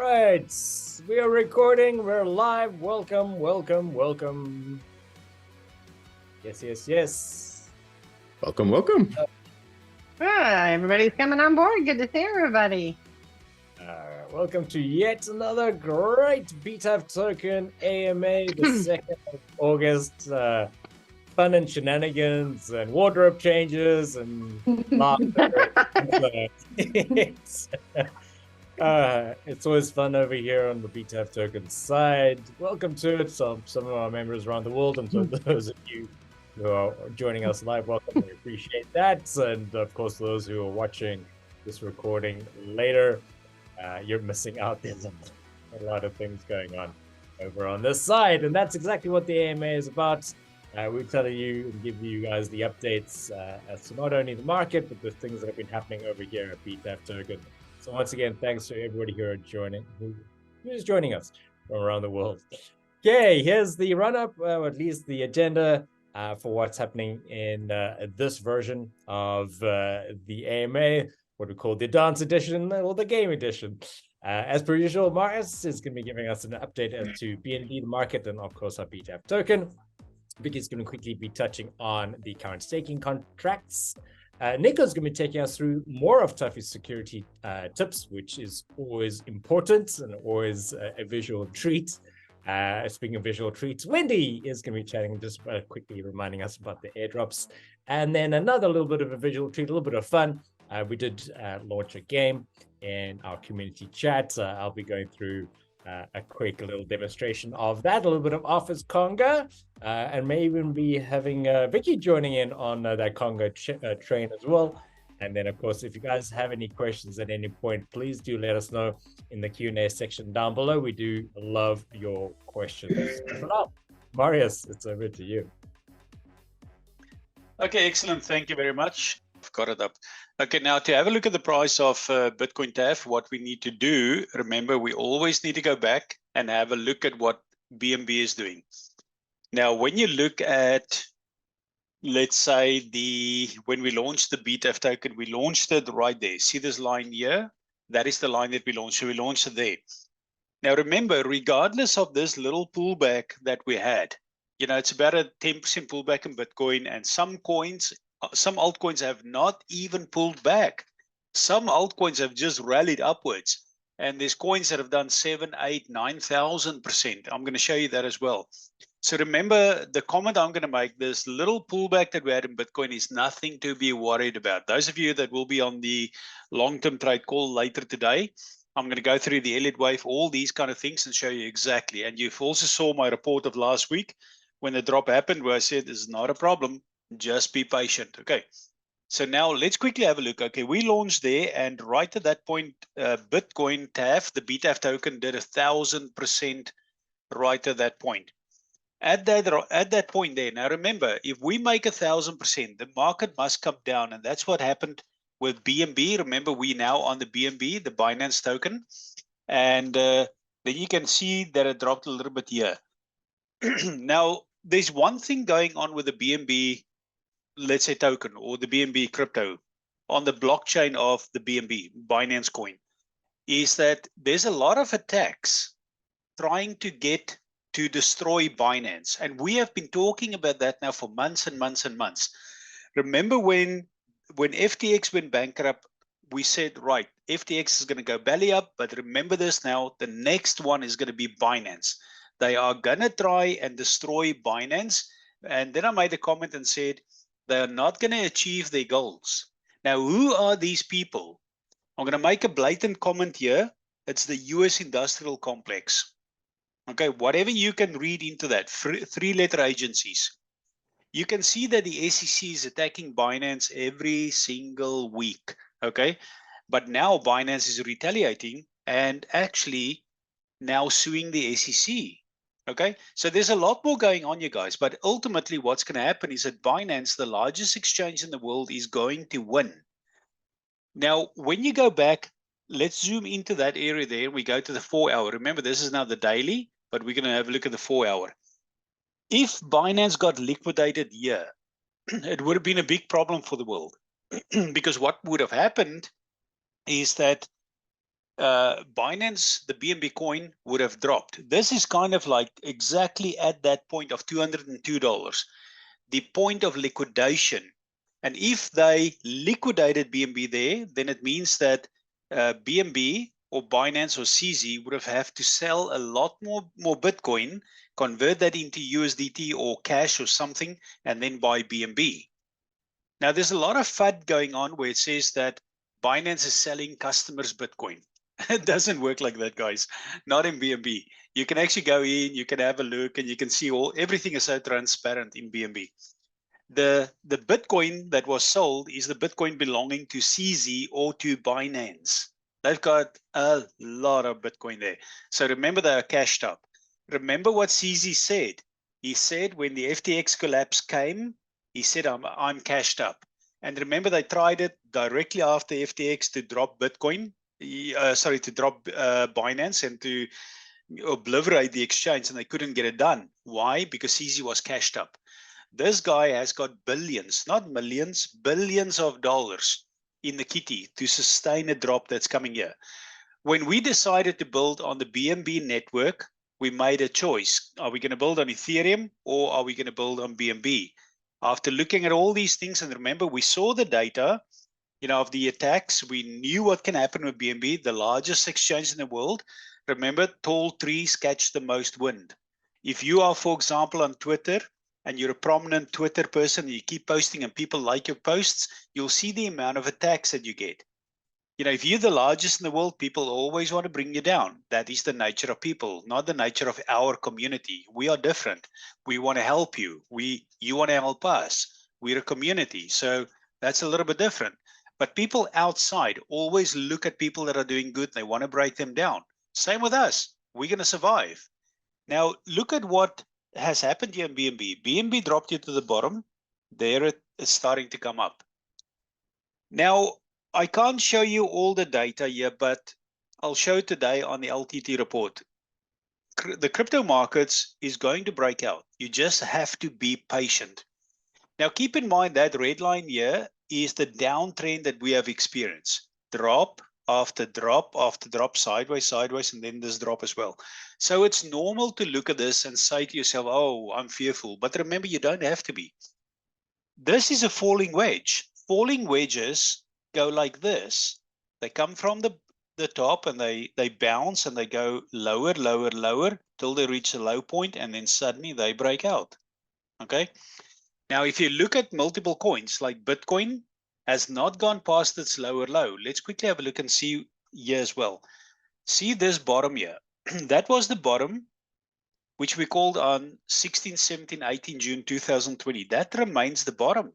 right, we are recording. We're live. Welcome, welcome, welcome. Yes. Welcome. Hi, everybody's coming on board. Good to see everybody. Welcome to yet another great BTAF token AMA, the 2nd of August. Fun and shenanigans and wardrobe changes and laughter. It's always fun over here on the BTAF token side. Welcome to it. Some of our members around the world, and so those of you who are joining us live, welcome. We appreciate that. And of course, those who are watching this recording later, you're missing out. There's a lot of things going on over on this side, and that's exactly what the AMA is about. We're telling you and give you guys the updates as to not only the market, but the things that have been happening over here at BTAF token. So once again, thanks to everybody here who's joining us from around the world. Okay, here's the run-up, or at least the agenda for what's happening in this version of the AMA, what we call the dance edition or the game edition. As per usual, Marius is going to be giving us an update as to BNB, the market, and of course our BTAF token. Vicky's going to quickly be touching on the current staking contracts. Nico's going to be taking us through more of Tuffy's security tips, which is always important and always a visual treat. Speaking of visual treats, Wendy is going to be chatting, just quickly reminding us about the airdrops. And then another little bit of a visual treat, a little bit of fun. We did launch a game in our community chat. I'll be going through a quick little demonstration of that, a little bit of Office Conga, and may even be having Vicky joining in on that Conga train as well. And then, of course, if you guys have any questions at any point, please do let us know in the Q&A section down below. We do love your questions. For now, Marius, it's over to you. Okay, excellent. Thank you very much. I've got it up. Okay, now to have a look at the price of Bitcoin TAF, what we need to do, remember, we always need to go back and have a look at what BNB is doing. Now, when you look at, let's say, when we launched the BTAF token, we launched it right there. See this line here? That is the line that we launched. So we launched it there. Now, remember, regardless of this little pullback that we had, it's about a 10% pullback in Bitcoin, and some altcoins have not even pulled back. Some altcoins have just rallied upwards, and there's coins that have done 7, 8, 9,000%. I'm going to show you that as well. So remember, the comment I'm going to make, this little pullback that we had in Bitcoin is nothing to be worried about. Those of you that will be on the long-term trade call later today, I'm going to go through the Elliott wave, all these kind of things, and show you exactly. And you've also saw my report of last week when the drop happened, where I said this is not a problem. Just be patient. Okay, so now let's quickly have a look. Okay, we launched there, and right at that point, Bitcoin TAF, the BTAF token, did 1,000% right at that point. At that point there, now remember, if we make 1,000%, the market must come down, and that's what happened with BNB. Remember, we now on the BNB, the Binance token, and then you can see that it dropped a little bit here. Now, there's one thing going on with the BNB, let's say, token, or the BNB crypto on the blockchain of the BNB, Binance coin, is that there's a lot of attacks trying to get to destroy Binance. And we have been talking about that now for months and months and months. Remember when FTX went bankrupt, we said, right, FTX is going to go belly up, but remember this now, the next one is going to be Binance. They are going to try and destroy Binance. And then I made a comment and said, they are not going to achieve their goals. Now, who are these people? I'm going to make a blatant comment here. It's the US industrial complex. Okay, whatever you can read into that, three-letter agencies. You can see that the SEC is attacking Binance every single week. Okay, but now Binance is retaliating and actually now suing the SEC. Okay, so there's a lot more going on, you guys, but ultimately what's going to happen is that Binance, the largest exchange in the world, is going to win. Now, when you go back, let's zoom into that area there. We go to the 4 hour. Remember, this is now the daily, but we're going to have a look at the 4 hour. If Binance got liquidated here, it would have been a big problem for the world because what would have happened is that Binance, the BNB coin would have dropped. This is kind of like exactly at that point of $202, the point of liquidation. And if they liquidated BNB there, then it means that BNB or Binance or CZ would have to sell a lot more Bitcoin, convert that into USDT or cash or something, and then buy BNB. Now, there's a lot of FUD going on where it says that Binance is selling customers Bitcoin. It doesn't work like that, guys. Not in BNB. You can actually go in, you can have a look, and you can see everything is so transparent in BNB. The Bitcoin that was sold is the Bitcoin belonging to CZ or to Binance. They've got a lot of Bitcoin there. So remember, they are cashed up. Remember what CZ said. He said when the FTX collapse came, he said, I'm cashed up. And remember, they tried it directly after FTX to drop Bitcoin, to drop Binance and to obliterate the exchange, and they couldn't get it done. Why? Because CZ was cashed up. This guy has got billions, not millions, billions of dollars in the kitty to sustain a drop that's coming here. When we decided to build on the BNB network, we made a choice. Are we going to build on Ethereum or are we going to build on BNB? After looking at all these things, and remember, we saw the data, of the attacks. We knew what can happen with BNB, the largest exchange in the world. Remember, tall trees catch the most wind. If you are, for example, on Twitter, and you're a prominent Twitter person, you keep posting and people like your posts, you'll see the amount of attacks that you get. If you're the largest in the world, people always want to bring you down. That is the nature of people, not the nature of our community. We are different. We want to help you. You want to help us. We're a community. So that's a little bit different. But people outside always look at people that are doing good. They want to break them down. Same with us. We're going to survive. Now, look at what has happened here in BNB. BNB dropped you to the bottom. There it is starting to come up. Now, I can't show you all the data here, but I'll show it today on the LTT report. The crypto markets is going to break out. You just have to be patient. Now, keep in mind that red line here is the downtrend that we have experienced. Drop after drop after drop, sideways, and then this drop as well. So it's normal to look at this and say to yourself, oh, I'm fearful. But remember, you don't have to be. This is a falling wedge. Falling wedges go like this. They come from the top and they bounce and they go lower, lower, lower till they reach a low point, and then suddenly they break out. Okay. Now, if you look at multiple coins, like Bitcoin has not gone past its lower low. Let's quickly have a look and see here as well. See this bottom here. That was the bottom, which we called on 16, 17, 18 June 2020. That remains the bottom.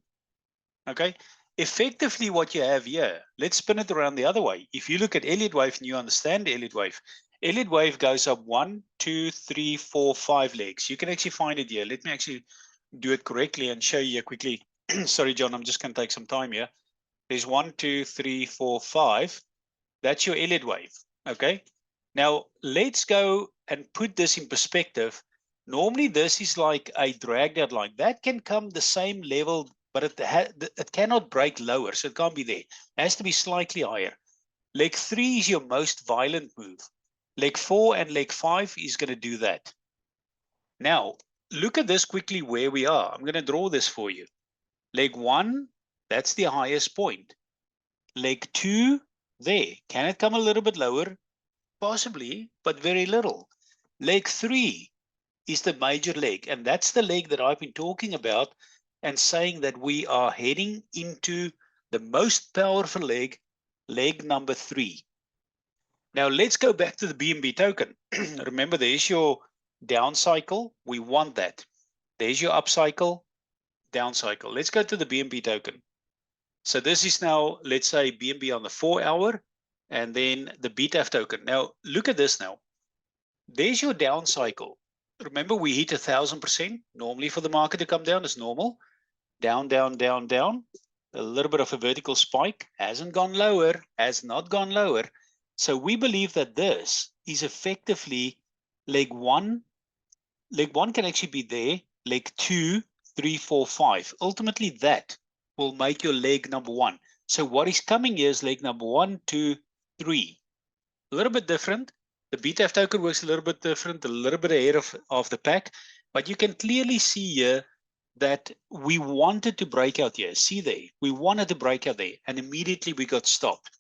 Okay. Effectively, what you have here, let's spin it around the other way. If you look at Elliott wave and you understand Elliott wave goes up 1, 2, 3, 4, 5 legs. You can actually find it here. Let me actually do it correctly and show you quickly. Sorry, John, I'm just going to take some time here. There's 1, 2, 3, 4, 5. That's your Elliott wave. Okay. Now let's go and put this in perspective. Normally, this is like a dragged out line that can come the same level, but it cannot break lower, so it can't be there. It has to be slightly higher. Leg 3 is your most violent move. Leg 4 and leg 5 is going to do that. Now, look at this quickly where we are. I'm going to draw this for you. Leg 1, that's the highest point. Leg 2, there. Can it come a little bit lower? Possibly, but very little. Leg 3 is the major leg, and that's the leg that I've been talking about and saying that we are heading into the most powerful leg, leg number 3. Now, let's go back to the BNB token. Remember, there's your down cycle. We want that. There's your up cycle, down cycle. Let's go to the BNB token. So this is now, let's say, BNB on the 4-hour, and then the BTAF token. Now, look at this now. There's your down cycle. Remember, we hit 1,000%. Normally for the market to come down is normal. Down, down, down, down. A little bit of a vertical spike. Hasn't gone lower. Has not gone lower. So we believe that this is effectively leg 1. Leg 1 can actually be there. Leg 2, 3, 4, 5. Ultimately, that will make your leg number 1. So what is coming here is leg number 1, 2, 3. a little bit different. The BTAF token works a little bit different, a little bit ahead of the pack, but you can clearly see here that we wanted to break out here. See there, we wanted to break out there, and immediately we got stopped.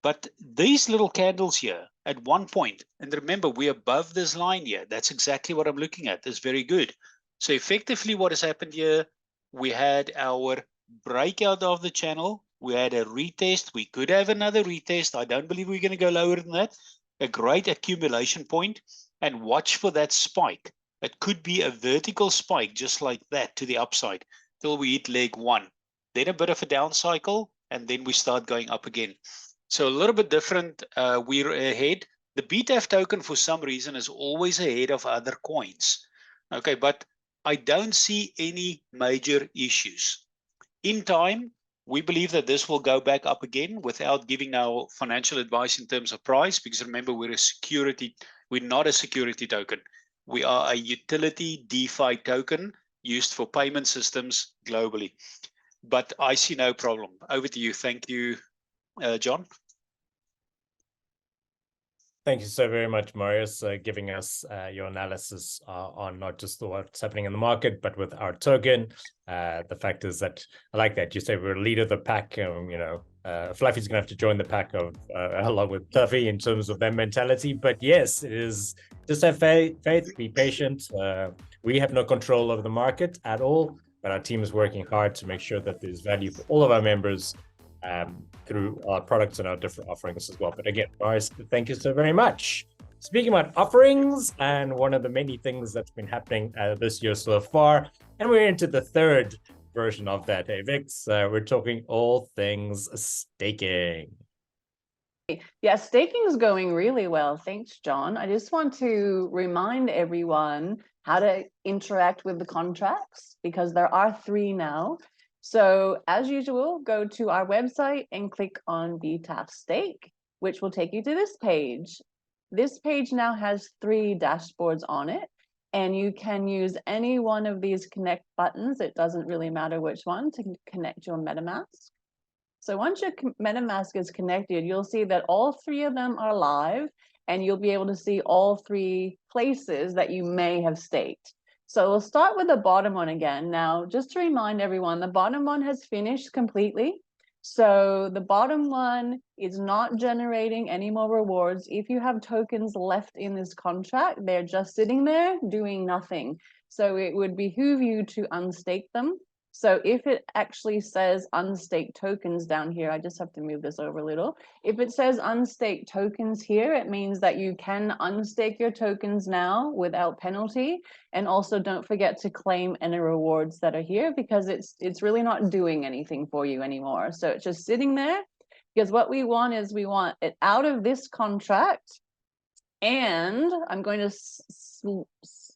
But these little candles here at one point, and remember, we're above this line here. That's exactly what I'm looking at. That's very good. So effectively what has happened here, we had our breakout of the channel. We had a retest. We could have another retest. I don't believe we're going to go lower than that. A great accumulation point, and watch for that spike. It could be a vertical spike just like that to the upside till we hit leg one. Then a bit of a down cycle, and then we start going up again. So a little bit different. We're ahead. The BTAF token, for some reason, is always ahead of other coins. Okay, but I don't see any major issues. In time, we believe that this will go back up again without giving our financial advice in terms of price, because remember, we're not a security token. We are a utility DeFi token used for payment systems globally. But I see no problem. Over to you. Thank you, John. Thank you so very much, Marius, giving us your analysis on not just what's happening in the market, but with our token. The fact is that I like that you say we're a leader of the pack. Fluffy's going to have to join the pack of along with Tuffy in terms of their mentality. But yes, it is just have faith, be patient. We have no control over the market at all, but our team is working hard to make sure that there's value for all of our members through our products and our different offerings as well. But again, Marius, thank you so very much. Speaking about offerings, and one of the many things that's been happening this year so far, and we're into the third version of that, hey Vix, we're talking all things staking. Yeah, staking is going really well. Thanks, John. I just want to remind everyone how to interact with the contracts, because there are 3 now. So as usual, go to our website and click on BTAF Stake, which will take you to this page. This page now has 3 dashboards on it, and you can use any one of these connect buttons. It doesn't really matter which one to connect your MetaMask. So once your MetaMask is connected, you'll see that all 3 of them are live, and you'll be able to see all 3 places that you may have staked. So we'll start with the bottom one again. Now, just to remind everyone, the bottom one has finished completely. So the bottom one is not generating any more rewards. If you have tokens left in this contract, they're just sitting there doing nothing. So it would behoove you to unstake them. So if it actually says unstaked tokens down here, I just have to move this over a little. If it says unstaked tokens here, it means that you can unstake your tokens now without penalty. And also don't forget to claim any rewards that are here, because it's really not doing anything for you anymore. So it's just sitting there, because what we want is we want it out of this contract. And I'm going to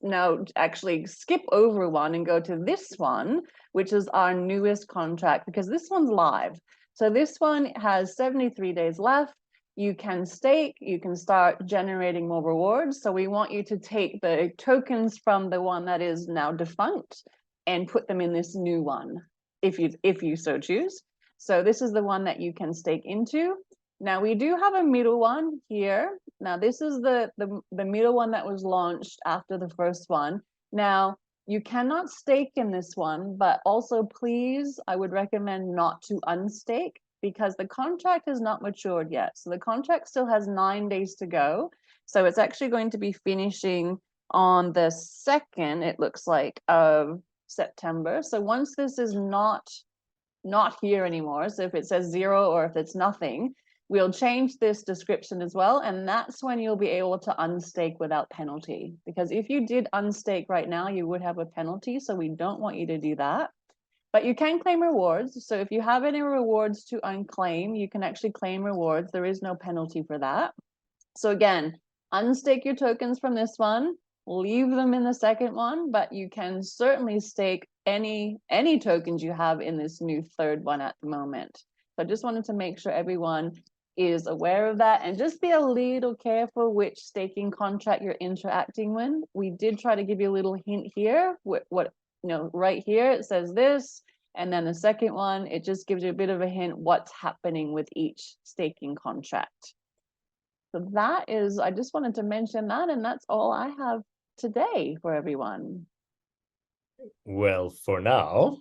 now actually skip over one and go to this one, which is our newest contract, because this one's live. So this one has 73 days left. You can stake, you can start generating more rewards. So we want you to take the tokens from the one that is now defunct and put them in this new one, if you so choose. So this is the one that you can stake into. Now we do have a middle one here. Now this is the middle one that was launched after the first one. Now you cannot stake in this one, but also please, I would recommend not to unstake, because the contract is not matured yet. So the contract still has 9 days to go. So it's actually going to be finishing on the 2nd, it looks like, of September. So once this is not here anymore, so if it says 0 or if it's nothing, we'll change this description as well, and that's when you'll be able to unstake without penalty. Because if you did unstake right now, you would have a penalty, so we don't want you to do that. But you can claim rewards. So if you have any rewards to unclaim, you can actually claim rewards. There is no penalty for that. So again, unstake your tokens from this one, leave them in the second one, but you can certainly stake any tokens you have in this new third one at the moment. So I just wanted to make sure everyone is aware of that, and just be a little careful which staking contract you're interacting with. We did try to give you a little hint here. What right here it says this, and then the second one, it just gives you a bit of a hint what's happening with each staking contract. So that is, I just wanted to mention that, and that's all I have today for everyone. Well, for now,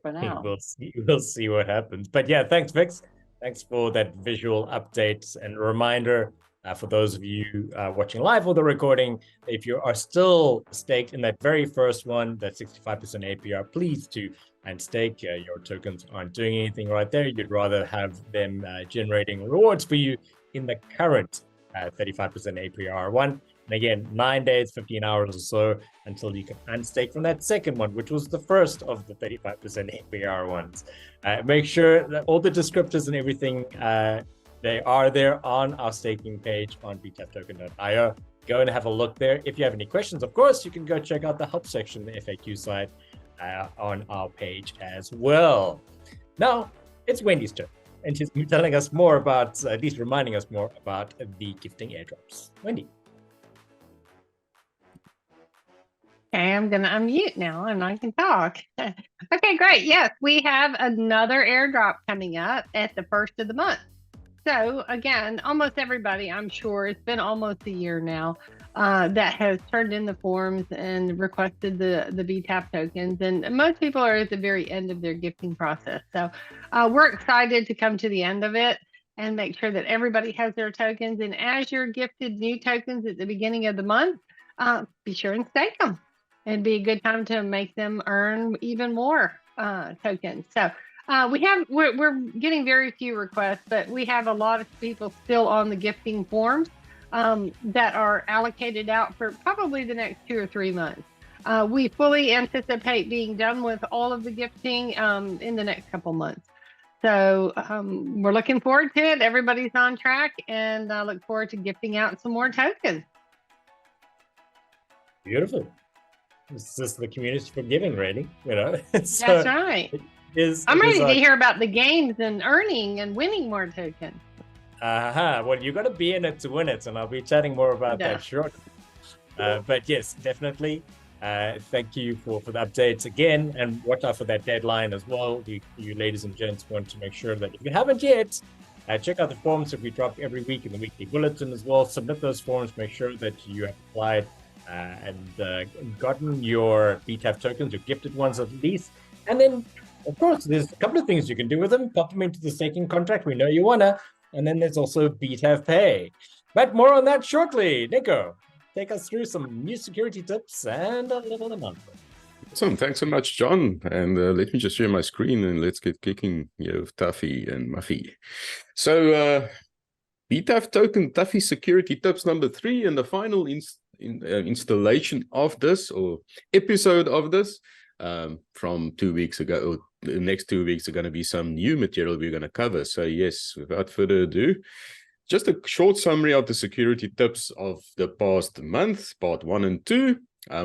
For now. we'll see what happens. But yeah, thanks, Vix. Thanks for that visual update and reminder for those of you watching live or the recording. If you are still staked in that very first one, that 65% APR, please do and stake. Your tokens aren't doing anything right there. You'd rather have them generating rewards for you in the current 35% APR one. And again, 9 days, 15 hours or so until you can unstake from that second one, which was the first of the 35% APR ones. Make sure that all the descriptors and everything, they are there on our staking page on btaftoken.io. Go and have a look there. If you have any questions, of course, you can go check out the help section, the FAQ side on our page as well. Now, it's Wendy's turn, and she's telling us more about, at least reminding us more about the gifting airdrops. Wendy. Okay, I'm going to unmute now and I can talk. Okay, great. Yes, we have another airdrop coming up at the first of the month. So again, almost everybody, I'm sure, it's been almost a year now, that has turned in the forms and requested the BTAF tokens. And most people are at the very end of their gifting process. So we're excited to come to the end of it and make sure that everybody has their tokens. And as you're gifted new tokens at the beginning of the month, be sure and stake them. It'd be a good time to make them earn even more tokens. So we're getting very few requests, but we have a lot of people still on the gifting forms that are allocated out for probably the next 2 or 3 months. We fully anticipate being done with all of the gifting in the next couple months. So we're looking forward to it. Everybody's on track, and I look forward to gifting out some more tokens. Beautiful. It's just the community for giving, really, you know. So That's right. I'm ready to like, hear about the games and earning and winning more tokens. Well, you got to be in it to win it, and I'll be chatting more about that shortly. But yes, definitely. Thank you for the updates again, and watch out for that deadline as well. You ladies and gents want to make sure that if you haven't yet, check out the forms that we drop every week in the weekly bulletin as well. Submit those forms. Make sure that you have applied and gotten your BTAF tokens, your gifted ones at least. And then, of course, there's a couple of things you can do with them. Pop them into the staking contract. We know you wanna. And then there's also BTAF Pay. But more on that shortly. Nico, take us through some new security tips and a little announcement. Awesome. Thanks so much, John. And let me just share my screen and let's get kicking with Tuffy and Muffy. So BTAF token Tuffy security tips number 3 and the final installation of this or episode of this from 2 weeks ago. Or the next 2 weeks are going to be some new material we're going to cover. So yes, without further ado, just a short summary of the security tips of the past month, part 1 and 2.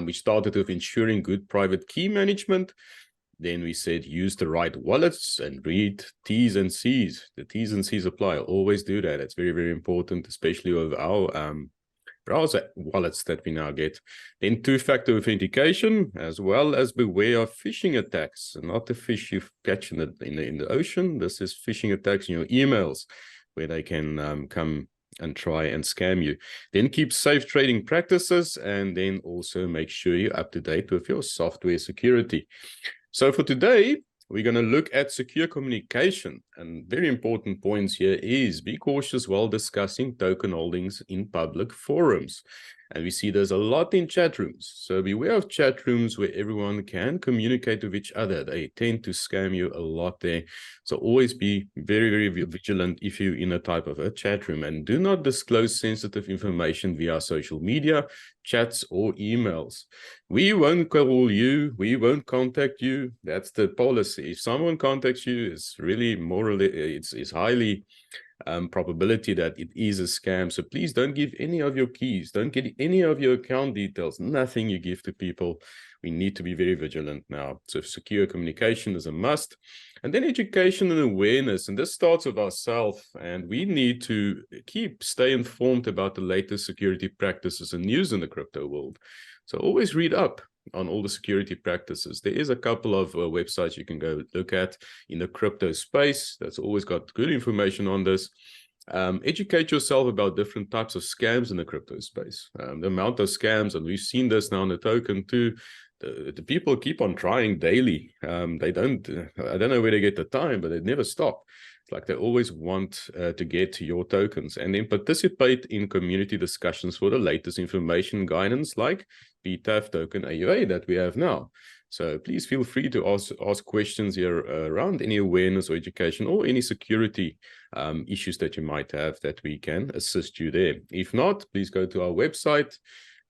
We started with ensuring good private key management. Then we said use the right wallets and read T's and C's. The T's and C's apply. Always do that. It's very, very important, especially with our browser wallets that we now get. Then two-factor authentication, as well as beware of phishing attacks. Not the fish you catch in the ocean. This is phishing attacks in your emails, where they can come and try and scam you. Then keep safe trading practices, and then also make sure you're up to date with your software security. So for today, we're going to look at secure communication, and very important points here is be cautious while discussing token holdings in public forums. And we see there's a lot in chat rooms. So beware of chat rooms where everyone can communicate with each other. They tend to scam you a lot there. So always be very, very vigilant if you're in a type of a chat room, and do not disclose sensitive information via social media, chats, or emails. We won't call you. We won't contact you. That's the policy. If someone contacts you, it's really morally, it's highly probability that it is a scam. So please don't give any of your keys, don't get any of your account details, nothing you give to people. We need to be very vigilant now. So secure communication is a must. And then education and awareness, and this starts with ourselves, and we need to stay informed about the latest security practices and news in the crypto world. So always read up on all the security practices. There is a couple of websites you can go look at in the crypto space that's always got good information on this. educate yourself about different types of scams in the crypto space. The amount of scams, and we've seen this now in the token too. The people keep on trying daily. They don't. I don't know where they get the time, but they never stop. It's like they always want to get to your tokens, and then participate in community discussions for the latest information guidance, like BTAF token AUA that we have now. So please feel free to ask questions here around any awareness or education or any security issues that you might have that we can assist you there. If not, please go to our website,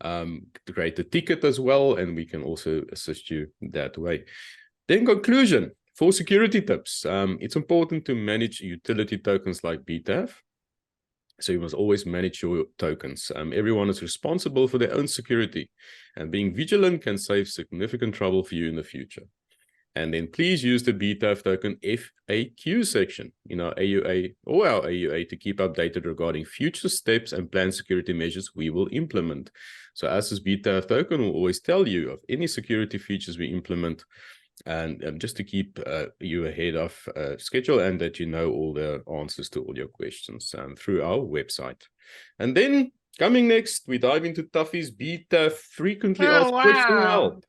create a ticket as well, and we can also assist you that way. Then conclusion, for security tips, it's important to manage utility tokens like BTAF. So you must always manage your tokens. Everyone is responsible for their own security, and being vigilant can save significant trouble for you in the future. And then please use the BTAF token FAQ section in our AUA or our AUA to keep updated regarding future steps and planned security measures we will implement. So as this BTAF token will always tell you of any security features we implement, and just to keep you ahead of schedule, and that you know all the answers to all your questions through our website. And then coming next, we dive into Tuffy's BTAF frequently asked question help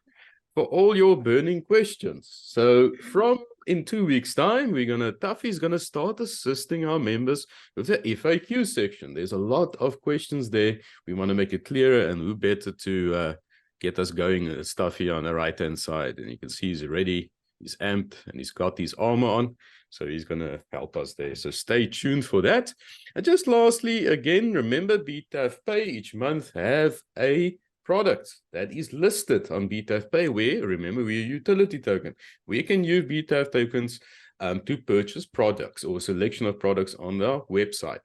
for all your burning questions. So from in 2 weeks' time, Tuffy's gonna start assisting our members with the FAQ section. There's a lot of questions there. We want to make it clearer, and who better to get us going, stuff here on the right-hand side. And you can see he's ready, he's amped, and he's got his armor on. So he's going to help us there. So stay tuned for that. And just lastly, again, remember BTAF Pay each month have a product that is listed on BTAF Pay, where, remember, we're a utility token. We can use BTAF tokens to purchase products or a selection of products on our website.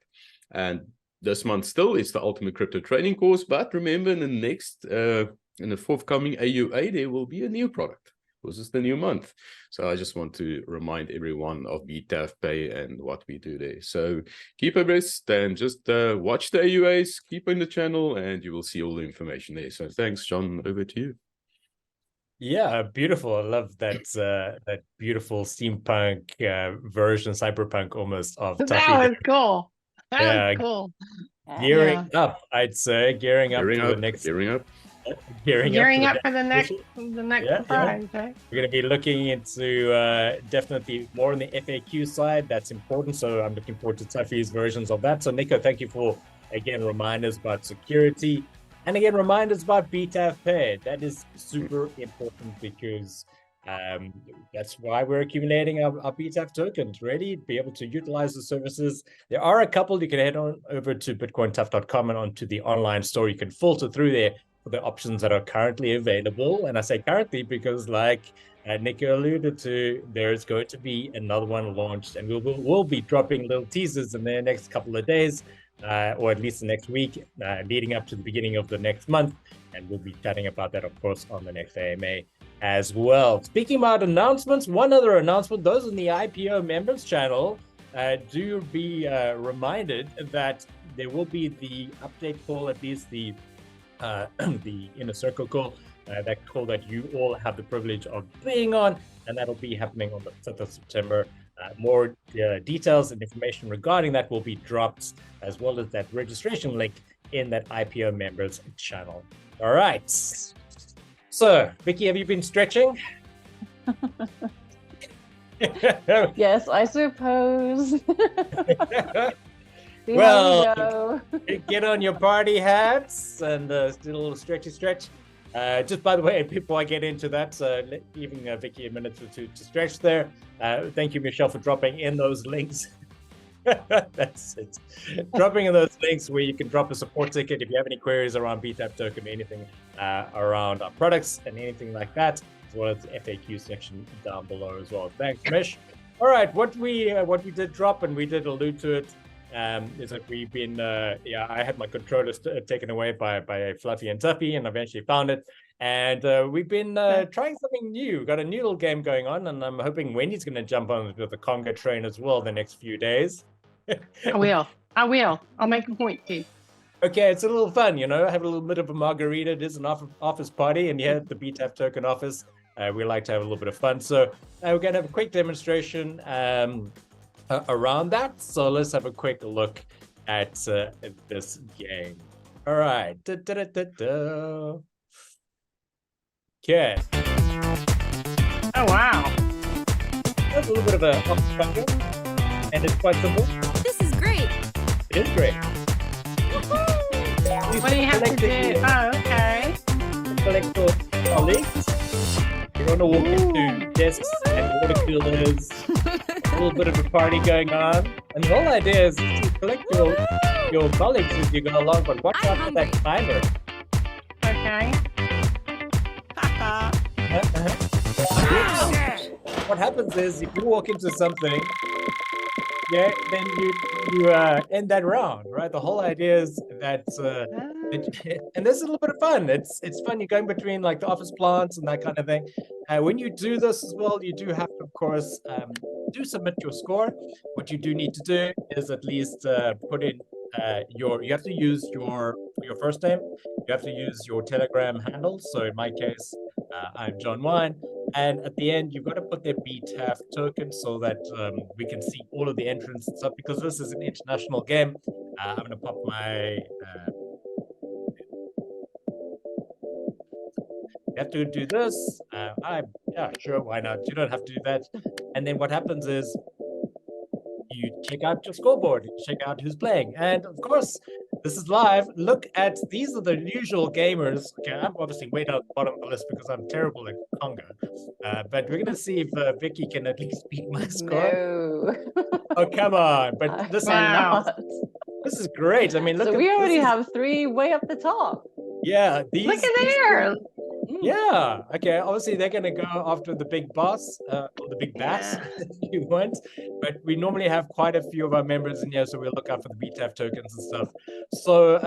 And this month still, it's the Ultimate Crypto Trading Course. But remember, in the next in the forthcoming AUA, there will be a new product. This is the new month. So I just want to remind everyone of BTAF Pay and what we do there. So keep abreast and just watch the AUAs, keep in the channel, and you will see all the information there. So thanks, John. Over to you. Yeah, beautiful. I love that that beautiful steampunk version, cyberpunk almost of Tuffy. That was cool. That was cool. Gearing up, I'd say. Gearing up for the next surprise, right? We're going to be looking into definitely more on the FAQ side. That's important. So I'm looking forward to Tuffy's versions of that. So Nico, thank you for, again, reminders about security. And again, reminders about BTAF Pay. That is super important because that's why we're accumulating our BTAF tokens, ready to be able to utilize the services. There are a couple. You can head on over to bitcointuff.com and onto the online store. You can filter through there for the options that are currently available. And I say currently because, like Nico alluded to, there is going to be another one launched, and we'll be dropping little teasers in the next couple of days, or at least the next week, leading up to the beginning of the next month. And we'll be chatting about that, of course, on the next AMA as well. Speaking about announcements, one other announcement, those in the IPO members channel, do be reminded that there will be the update call, at least the inner circle call, that call that you all have the privilege of being on, and that'll be happening on the 5th of September. More details and information regarding that will be dropped, as well as that registration link in that IPO members channel. All right. So, Vicky, have you been stretching? Yes, I suppose. Well, get on your party hats and do a little stretchy stretch. Just by the way, before I get into that, giving Vicky a minute or two to stretch there. Thank you, Michelle, for dropping in those links. That's it. Dropping in those links where you can drop a support ticket if you have any queries around BTAF token, anything around our products and anything like that, as well as the FAQ section down below as well. Thanks, Mish. All right, what we did drop, and we did allude to it, is that we've been I had my controllers taken away by Fluffy and Tuffy, and eventually found it. And we've been trying something new. Got a new little game going on, and I'm hoping Wendy's going to jump on the Congo train as well the next few days. I will. I'll make a point to. Okay, it's a little fun, have a little bit of a margarita. It is an office party, and here at the BTAF token office, we like to have a little bit of fun. So we're going to have a quick demonstration. around that. So let's have a quick look at this game. All right. Okay. Oh wow. That's a little bit of a structure, and it's quite simple. This is great. It is great. What do you have to do? Oh, okay. Collect your colleagues. You're on a walk into desks and water coolers. A little bit of a party going on. And the whole idea is to collect your colleagues as you go along, but watch out for that timer. Okay. What happens is if you walk into something, yeah, then you end that round, right? The whole idea is that and there's a little bit of fun. It's fun. You're going between like the office plants and that kind of thing. When you do this as well, you do have to, of course, do submit your score. What you do need to do is at least put in you have to use your first name. You have to use your Telegram handle. So in my case, I'm John Wine. And at the end, you've got to put their BTAF token so that we can see all of the entrants and stuff, because this is an international game. I'm going to pop my... you have to do this. Yeah, sure, why not? You don't have to do that. And then what happens is you check out your scoreboard, you check out who's playing. And of course, this is live. Look at, these are the usual gamers. Okay, I'm obviously way down the bottom of the list because I'm terrible at Conga. But we're going to see if Vicky can at least beat my score. No. Oh, come on. But I this, cannot. this is great. I mean, look So at we already this have 3 way up the top. Yeah, these. Look at there. Yeah. Okay. Obviously, they're going to go after the big boss, or the big bass, if you want. But we normally have quite a few of our members in here, so we'll look out for the BTAF tokens and stuff. So,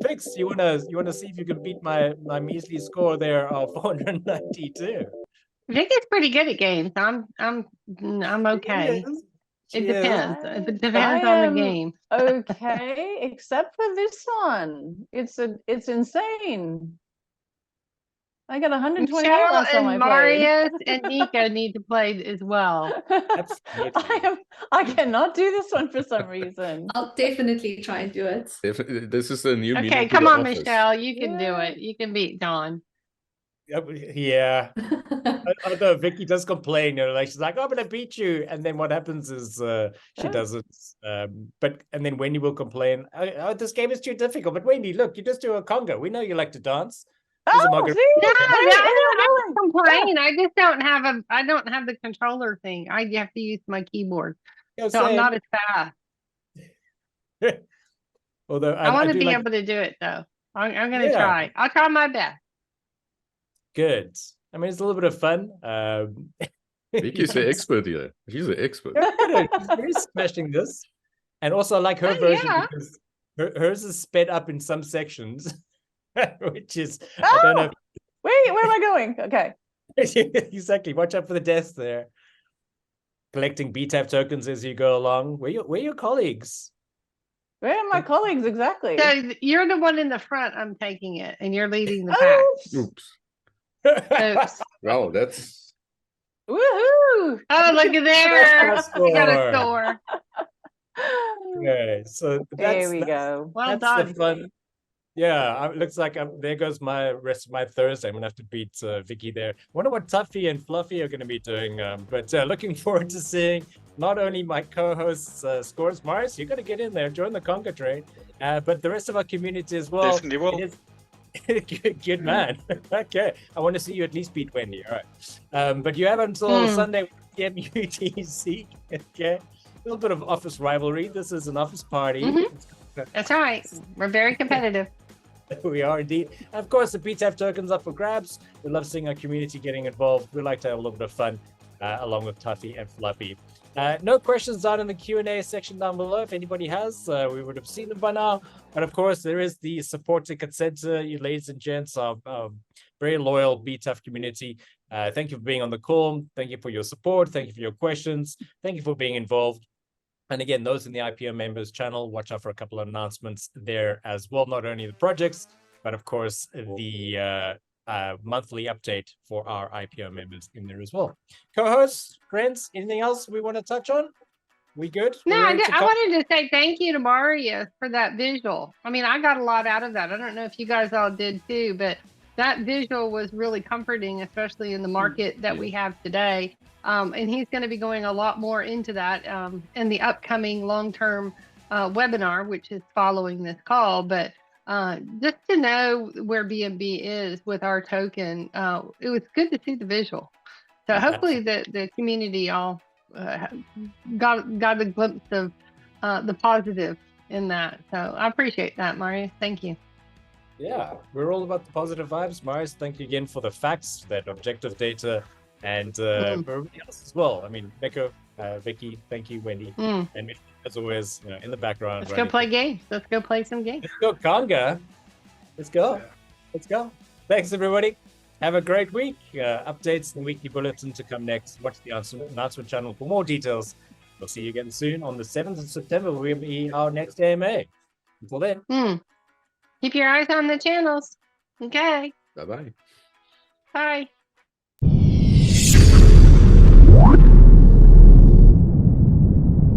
Vix, you wanna see if you can beat my measly score there of 492? Vic is pretty good at games. I'm okay. It depends. It depends on the game. Okay, except for this one. It's insane. I got 128 Michelle last time I and played. Marius and Nico need to play as well. I cannot do this one for some reason. I'll definitely try and do it. This is the new Okay, come on, Michelle. You can do it. You can beat John. Yeah. Although Vicky does complain, like she's like, "Oh, I'm gonna beat you," and then what happens is she doesn't. And then Wendy will complain, "Oh, this game is too difficult." But Wendy, look, you just do a conga. We know you like to dance. Oh, see? No, I don't complain. I just don't have the controller thing. I have to use my keyboard, so I'm not as fast. Although I want to be able to do it though. I'm going to try. I'll try my best. Good. I mean, it's a little bit of fun. Vicky's the expert here. She's the expert. She's really smashing this. And also I like her version because hers is sped up in some sections, which is, I don't know. Wait, where am I going? Okay. Exactly. Watch out for the desk there. Collecting BTAF tokens as you go along. Where are your colleagues? Where are my colleagues exactly? So you're the one in the front. I'm taking it, and you're leading the pack. Oops. Oops. Wow, that's Woohoo! Oh, look at there! I got a score. Okay, so There we go. Well that's done. the fun. Yeah, it looks like there goes my rest of my Thursday. I'm gonna have to beat Vicky there. Wonder what Tuffy and Fluffy are gonna be doing. But looking forward to seeing not only my co-hosts' scores. Marius, you gotta get in there, join the Conga train. But the rest of our community as well. Definitely will. Good man. Okay, I want to see you at least beat Wendy. All right, but you have until Sunday PM UTC. Okay, a little bit of office rivalry. This is an office party. That's right. We're very competitive. We are indeed. And of course, the BTAF tokens up for grabs. We love seeing our community getting involved. We like to have a little bit of fun along with Tuffy and Fluffy. No questions down in the Q&A section down below. If anybody has, we would have seen them by now. But of course, there is the support ticket center. You ladies and gents are very loyal BTAF community. Thank you for being on the call. Thank you for your support. Thank you for your questions. Thank you for being involved. And again, those in the IPO members channel, watch out for a couple of announcements there as well. Not only the projects, but of course, the monthly update for our IPO members in there as well. Co-hosts, friends, anything else we want to touch on? We good? No, We're I, ready to I come? wanted to say thank you to Marius for that visual. I mean, I got a lot out of that. I don't know if you guys all did too, but that visual was really comforting, especially in the market that we have today. And he's going to be going a lot more into that in the upcoming long-term webinar, which is following this call. But just to know where BNB is with our token, it was good to see the visual. So hopefully the community all got a glimpse of the positive in that. So I appreciate that, Marius. Thank you. Yeah, we're all about the positive vibes. Marius, thank you again for the facts, that objective data, and for everybody else as well. I mean, Neko, Vicky, thank you, Wendy, and Michelle, as always, in the background. Let's go play games. Let's go play some games. Let's go, Conga. Let's go. Let's go. Thanks, everybody. Have a great week. Updates and weekly bulletin to come next. Watch the announcement channel for more details. We'll see you again soon on the 7th of September. Will be our next AMA. Until then. Keep your eyes on the channels. Okay. Bye-bye. Bye.